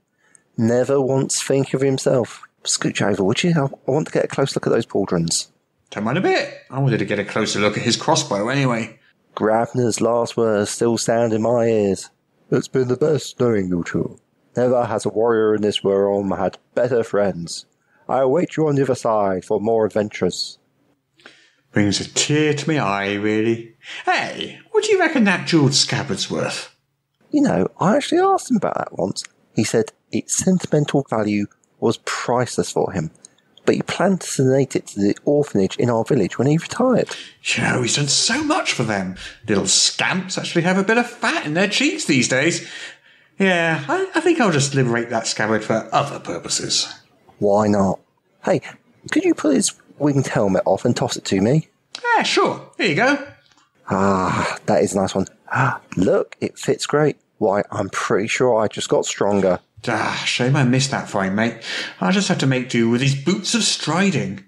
Never once think of himself. Scooch over, would you? I want to get a close look at those pauldrons. Don't mind a bit. I wanted to get a closer look at his crossbow anyway. Grabner's last words still sound in my ears. It's been the best knowing you two. Never has a warrior in this realm had better friends. I await you on the other side for more adventures. Brings a tear to my eye, really. Hey, what do you reckon that jewelled scabbard's worth? You know, I actually asked him about that once. He said its sentimental value was priceless for him, but he planned to donate it to the orphanage in our village when he retired. You know, he's done so much for them. Little scamps actually have a bit of fat in their cheeks these days. Yeah, I think I'll just liberate that scabbard for other purposes. Why not? Hey, could you put his winged helmet off and toss it to me? Yeah, sure. Here you go. That is a nice one. Look, it fits great. Why, I'm pretty sure I just got stronger. Shame I missed that fight, mate. I'll just have to make do with these boots of striding.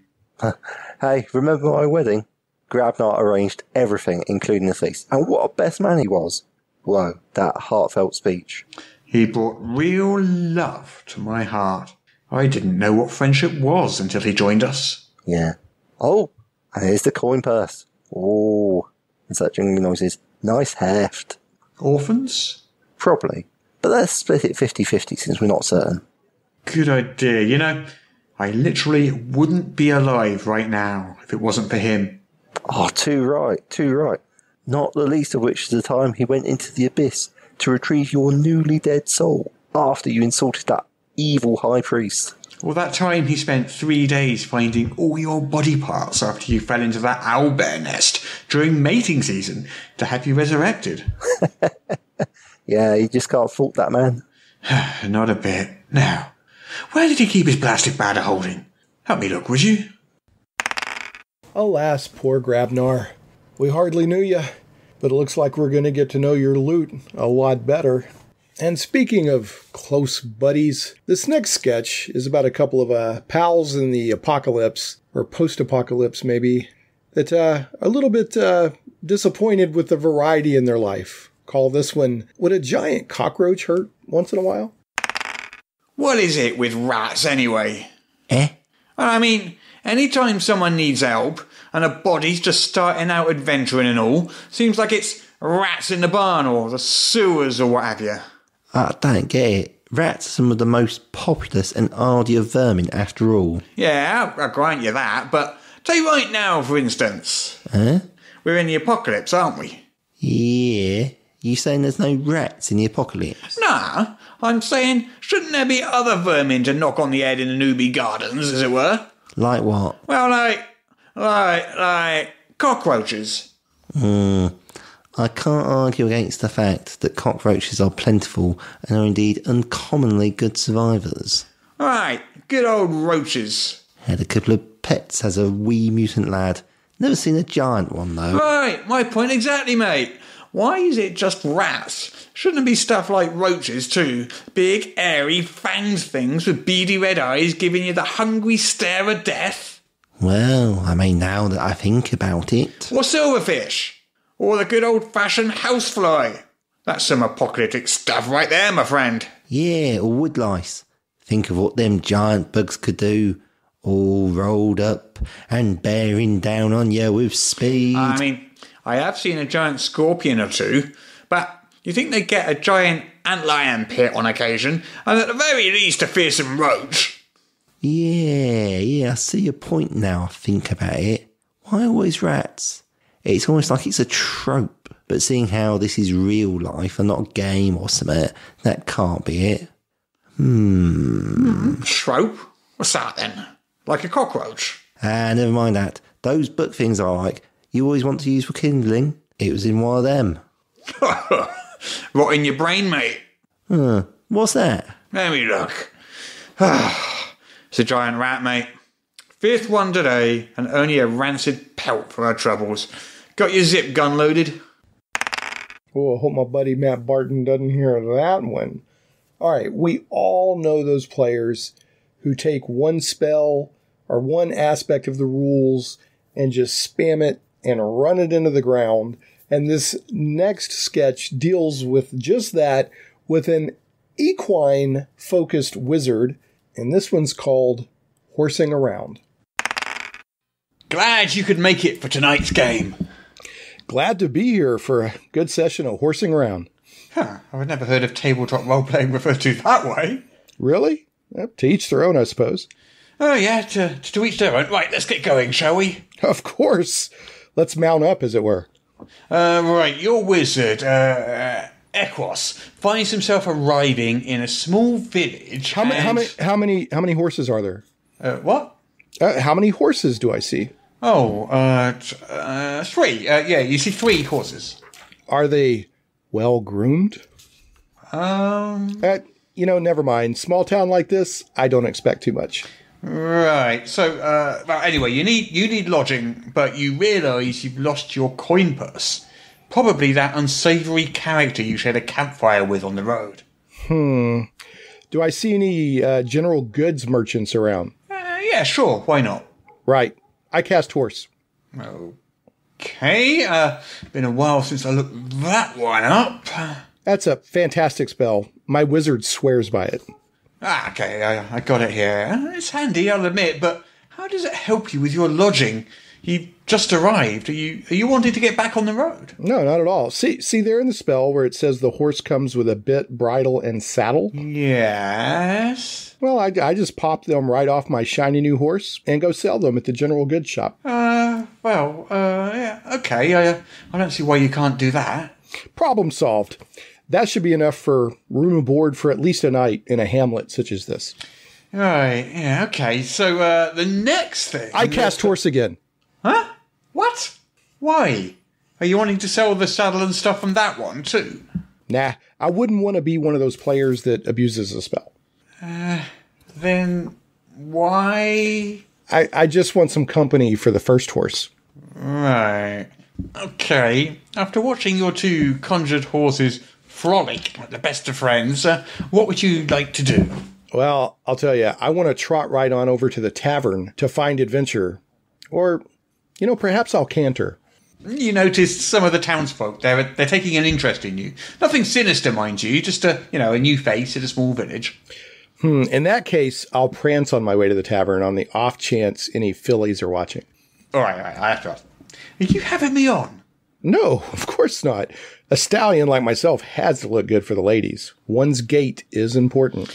Hey, remember my wedding? Grabnar arranged everything, including the feast. And what a best man he was. Whoa, that heartfelt speech. He brought real love to my heart. I didn't know what friendship was until he joined us. Yeah. Oh, and here's the coin purse. Oh, and such jingling noises. Nice heft. Orphans? Probably. But let's split it 50-50 since we're not certain. Good idea. You know, I literally wouldn't be alive right now if it wasn't for him. Too right. Not the least of which is the time he went into the abyss to retrieve your newly dead soul after you insulted that evil high priest. Well, that time he spent 3 days finding all your body parts after you fell into that owlbear nest during mating season to have you resurrected. Yeah, you just can't fault that man. Not a bit. Now, where did he keep his plastic bag of holding? Help me look, would you? Alas, poor Grabnar. We hardly knew you, but it looks like we're going to get to know your loot a lot better. And speaking of close buddies, this next sketch is about a couple of pals in the apocalypse, or post-apocalypse maybe, that are a little bit disappointed with the variety in their life. Call this one, Would a Giant Cockroach Hurt Once in a While? What is it with rats anyway? I mean, anytime someone needs help and a body's just starting out adventuring and all, seems like it's rats in the barn or the sewers or what have you. I don't get it. Rats are some of the most populous and hardy of vermin after all. Yeah, I'll grant you that, but take right now, for instance. We're in the apocalypse, aren't we? Yeah. You saying there's no rats in the apocalypse? Nah, I'm saying, shouldn't there be other vermin to knock on the head in the newbie gardens, as it were? Like what? Well, like cockroaches. I can't argue against the fact that cockroaches are plentiful and are indeed uncommonly good survivors. Right, good old roaches. Had a couple of pets as a wee mutant lad. Never seen a giant one, though. Right, my point exactly, mate. Why is it just rats? Shouldn't it be stuff like roaches too? Big, airy, fanged things with beady red eyes giving you the hungry stare of death? Well, I mean, now that I think about it... Or silverfish? Or the good old-fashioned housefly? That's some apocalyptic stuff right there, my friend. Yeah, or woodlice. Think of what them giant bugs could do. All rolled up and bearing down on you with speed. I mean, I have seen a giant scorpion or two, but you think they'd get a giant antlion pit on occasion, and at the very least a fearsome roach? Yeah, I see your point now, I think about it. Why always rats? It's almost like it's a trope, but seeing how this is real life and not a game or something, that can't be it. Trope? What's that then? Like a cockroach? Never mind that. Those book things are like, you always want to use for kindling. It was in one of them. Rot in your brain, mate. What's that? Let me look. It's a giant rat, mate. Fifth one today, and only a rancid pelt for our troubles. Got your zip gun loaded? Oh, I hope my buddy Matt Barton doesn't hear that one. All right, we all know those players who take one spell or one aspect of the rules and just spam it and run it into the ground. And this next sketch deals with just that with an equine-focused wizard. And this one's called Horsing Around. Glad you could make it for tonight's game. Glad to be here for a good session of Horsing Around. I've never heard of tabletop role-playing referred to that way. Really? To each their own, I suppose. Oh, yeah, to each their own. Right, let's get going, shall we? Of course. Let's mount up, as it were. Right, your wizard, Equos, finds himself arriving in a small village. How many horses are there? What? How many horses do I see? Oh, 3. Yeah, you see 3 horses. Are they well groomed? Never mind. Small town like this, I don't expect too much. Right. So, well, anyway, you need lodging, but you realise you've lost your coin purse. Probably that unsavoury character you shared a campfire with on the road. Do I see any general goods merchants around? Yeah, sure. Why not? Right. I cast horse. Okay. Been a while since I looked that one up. That's a fantastic spell. My wizard swears by it. Okay, I got it here. It's handy, I'll admit, but how does it help you with your lodging? You've just arrived. Are you wanting to get back on the road? No, not at all. See there in the spell where it says the horse comes with a bit, bridle, and saddle? Yes. Well, I just pop them right off my shiny new horse and go sell them at the general goods shop. Yeah, okay. I don't see why you can't do that. Problem solved. That should be enough for room and board for at least a night in a hamlet such as this. Right, yeah, okay. So, the next thing... I cast horse again. Huh? What? Why? Are you wanting to sell the saddle and stuff from that one, too? Nah, I wouldn't want to be one of those players that abuses a spell. Then why? I just want some company for the first horse. Right. Okay. After watching your 2 conjured horses frolic like the best of friends, what would you like to do? Well, I'll tell you, I want to trot right on over to the tavern to find adventure. Or, perhaps I'll canter. You noticed some of the townsfolk, they're taking an interest in you. Nothing sinister, mind you, just a new face at a small village. In that case, I'll prance on my way to the tavern on the off chance any fillies are watching. All right, I have to ask. Are you having me on? No, of course not. A stallion like myself has to look good for the ladies. One's gait is important.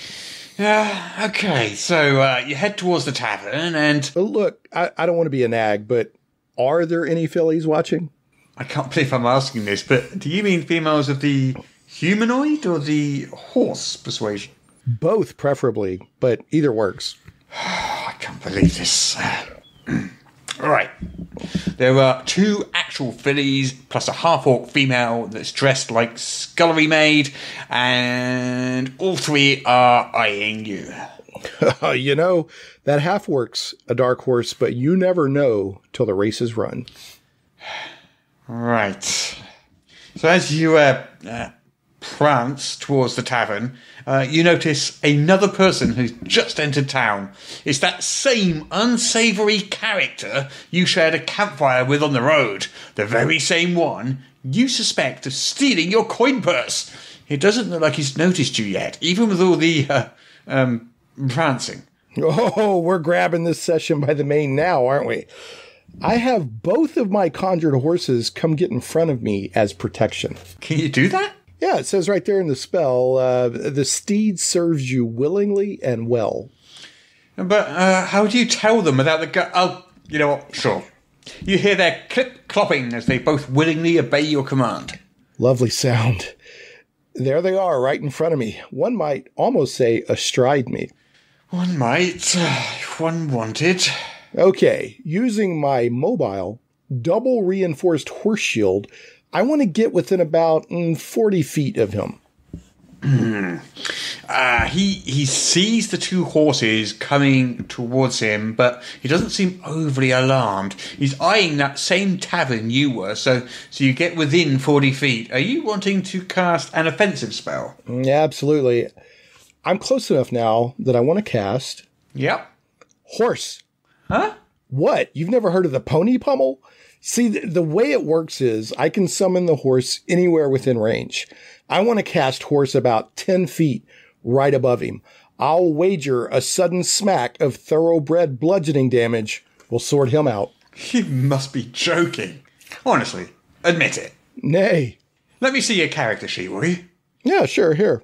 Okay, so you head towards the tavern and... Look, I don't want to be a nag, but are there any fillies watching? I can't believe I'm asking this, but do you mean females of the humanoid or the horse persuasion? Both, preferably, but either works. I can't believe this. All right. There are 2 actual fillies plus a half-orc female that's dressed like scullery maid, and all 3 are eyeing you. You know, that half works a dark horse, but you never know till the race is run. Right. So as you prance towards the tavern, you notice another person who's just entered town. It's that same unsavoury character you shared a campfire with on the road. The very same one you suspect of stealing your coin purse. It doesn't look like he's noticed you yet, even with all the prancing. Oh, we're grabbing this session by the mane now, aren't we? I have both of my conjured horses come get in front of me as protection. Can you do that? Yeah, it says right there in the spell, the steed serves you willingly and well. But how do you tell them without the Oh, you know what? Sure. You hear their clip-clopping as they both willingly obey your command. Lovely sound. There they are, right in front of me. One might almost say astride me. One might, if one wanted. Okay, using my mobile, double reinforced horse shield, I want to get within about 40 feet of him. He sees the 2 horses coming towards him, but he doesn't seem overly alarmed. He's eyeing that same tavern you were, so you get within 40 feet. Are you wanting to cast an offensive spell? Yeah, absolutely. I'm close enough now that I want to cast... Yep. Horse. Huh? What? You've never heard of the pony pummel? See, the way it works is I can summon the horse anywhere within range. I want to cast horse about 10 feet right above him. I'll wager a sudden smack of thoroughbred bludgeoning damage will sort him out. You must be joking. Honestly, admit it. Nay. Let me see your character sheet, will you? Yeah, sure, here.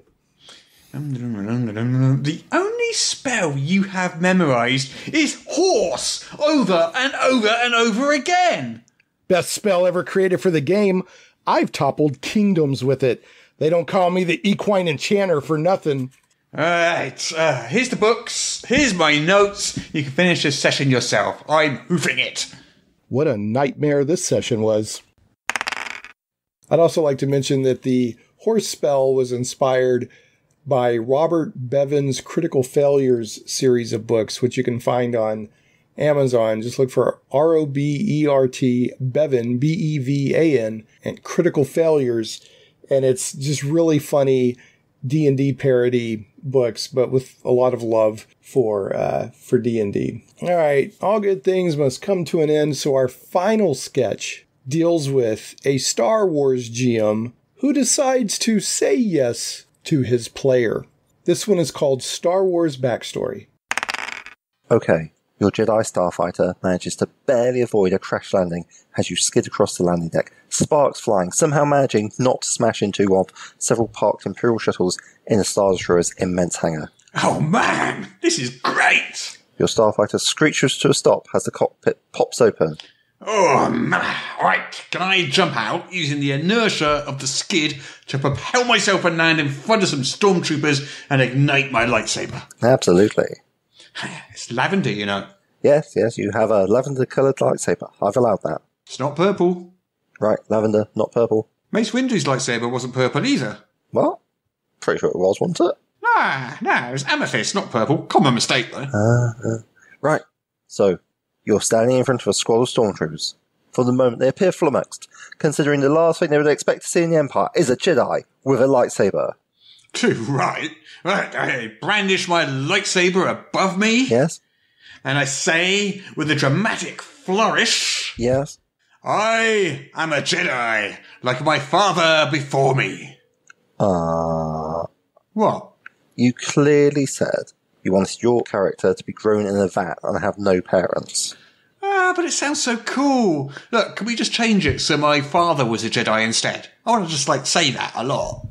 The only spell you have memorized is horse over and over and over again. Best spell ever created for the game. I've toppled kingdoms with it. They don't call me the equine enchanter for nothing. Alright, here's the books. Here's my notes. You can finish this session yourself. I'm hoofing it. What a nightmare this session was. I'd also like to mention that the horse spell was inspired by Robert Bevan's Critical Failures series of books, which you can find on Amazon. Just look for Robert Bevan, Bevan, and Critical Failures. And it's just really funny D&D parody books, but with a lot of love for D&D. All right, all good things must come to an end. So our final sketch deals with a Star Wars GM who decides to say yes to his player. This one is called Star Wars Backstory. Okay, your Jedi starfighter manages to barely avoid a crash landing as you skid across the landing deck, sparks flying, somehow managing not to smash into of several parked Imperial shuttles in the Star Destroyer's immense hangar. Oh man, this is great! Your starfighter screeches to a stop as the cockpit pops open. Oh man, alright, can I jump out using the inertia of the skid to propel myself and land in front of some stormtroopers and ignite my lightsaber? Absolutely. It's lavender, you know. Yes, you have a lavender-coloured lightsaber. I've allowed that. It's not purple. Right, lavender, not purple. Mace Windu's lightsaber wasn't purple either. What? Pretty sure it was, wasn't it? Nah, it was amethyst, not purple. Common mistake, though. Right, so you're standing in front of a squad of stormtroopers. For the moment, they appear flummoxed, considering the last thing they would expect to see in the Empire is a Jedi with a lightsaber. Too right. I brandish my lightsaber above me. Yes? And I say, with a dramatic flourish, Yes? I am a Jedi, like my father before me. What? You clearly said you wanted your character to be grown in a vat and have no parents. But it sounds so cool. Look, can we just change it so my father was a Jedi instead? I want to just, say that a lot.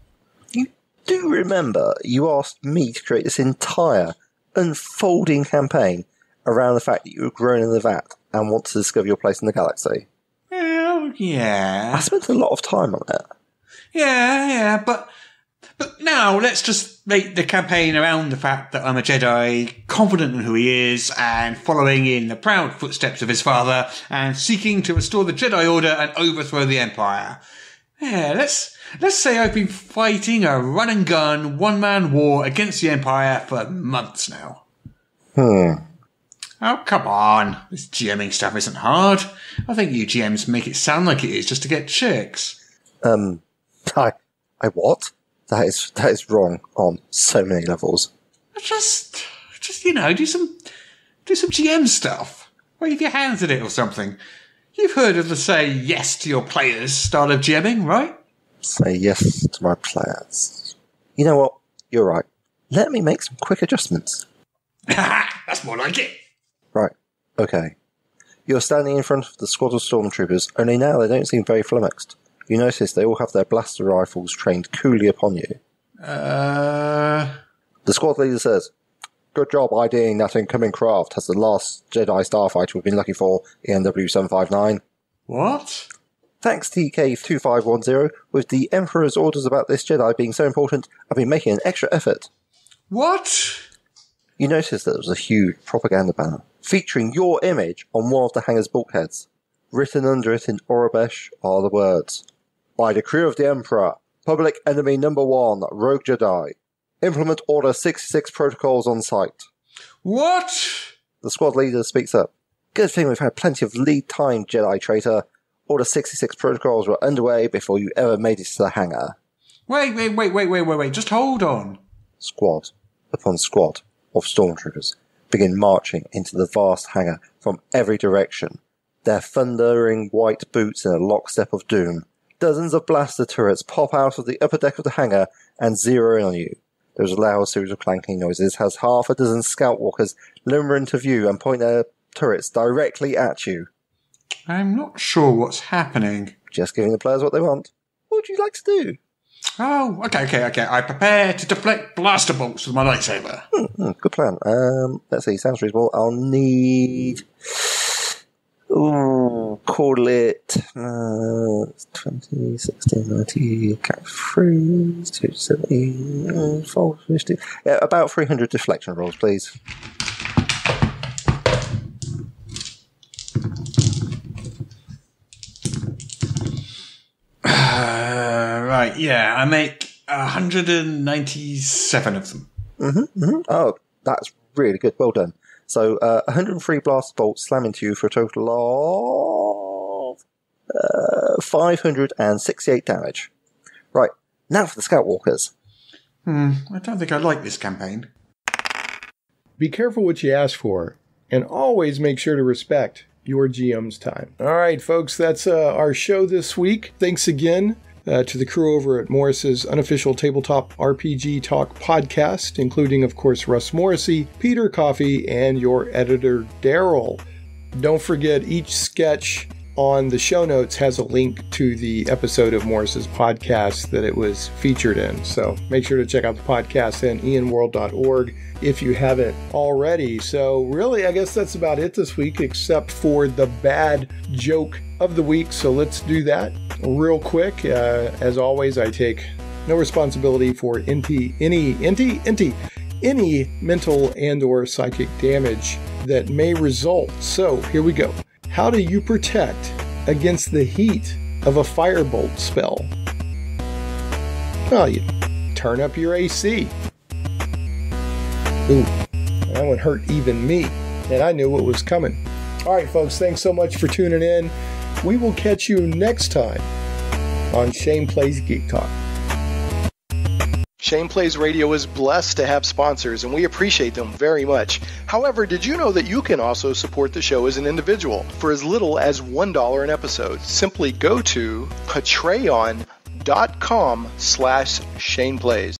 You do remember you asked me to create this entire unfolding campaign around the fact that you were grown in the vat and want to discover your place in the galaxy? Yeah, Yeah. I spent a lot of time on it. Yeah, but now let's just make the campaign around the fact that I'm a Jedi, confident in who he is, and following in the proud footsteps of his father, and seeking to restore the Jedi Order and overthrow the Empire. Yeah, let's say I've been fighting a run-and-gun, one-man war against the Empire for months now. Oh, come on. This GMing stuff isn't hard. I think you GMs make it sound like it is just to get chicks. I what? That is wrong on so many levels. Just do some GM stuff. Wave your hands at it or something. You've heard of the say yes to your players style of GMing, right? Say yes to my players. You know what? You're right. Let me make some quick adjustments. That's more like it. Right. Okay. You're standing in front of the squad of stormtroopers, only now they don't seem very flummoxed. You notice they all have their blaster rifles trained coolly upon you. The squad leader says, "Good job IDing that incoming craft as the last Jedi starfighter we've been looking for, ENW 759. What? Thanks TK2510, with the Emperor's orders about this Jedi being so important, I've been making an extra effort." What? You notice that there was a huge propaganda banner featuring your image on one of the hangar's bulkheads. Written under it in Orabesh are the words, "By decree of the Emperor, Public Enemy Number 1, Rogue Jedi. Implement Order 66 protocols on site." What? The squad leader speaks up. "Good thing we've had plenty of lead time, Jedi traitor. Order 66 protocols were underway before you ever made it to the hangar." Wait, just hold on. Squad upon squad of stormtroopers begin marching into the vast hangar from every direction, their thundering white boots in a lockstep of doom. Dozens of blaster turrets pop out of the upper deck of the hangar and zero in on you. There's a loud series of clanking noises as half a dozen scout walkers limber into view and point their turrets directly at you. I'm not sure what's happening. Just giving the players what they want. What would you like to do? Oh, okay. I prepare to deflect blaster bolts with my lightsaber. Good plan. Let's see, sounds reasonable. I'll need... call it 20, 16, 90, cap 3, 270, 450. Yeah, about 300 deflection rolls, please. Right, yeah, I make 197 of them. Oh, that's really good. Well done. So, 103 blast bolts slam into you for a total of 568 damage. Right, now for the Scout Walkers. I don't think I like this campaign. Be careful what you ask for, and always make sure to respect your GM's time. All right, folks, that's our show this week. Thanks again to the crew over at Morrus's Unofficial Tabletop RPG Talk podcast, including, of course, Russ Morrissey, Peter Coffey, and your editor, Darryl. Don't forget, each sketch on the show notes has a link to the episode of Morrus's podcast that it was featured in. So make sure to check out the podcast at ianworld.org if you haven't already. So really, I guess that's about it this week, except for the bad joke of the week. So let's do that real quick. As always, I take no responsibility for any mental and or psychic damage that may result. So here we go. How do you protect against the heat of a firebolt spell? Well, you turn up your AC. Ooh, that would hurt even me, and I knew what was coming. All right, folks, thanks so much for tuning in. We will catch you next time on Shane Plays Geek Talk. Shane Plays Radio is blessed to have sponsors, and we appreciate them very much. However, did you know that you can also support the show as an individual for as little as $1 an episode? Simply go to patreon.com/ShanePlays.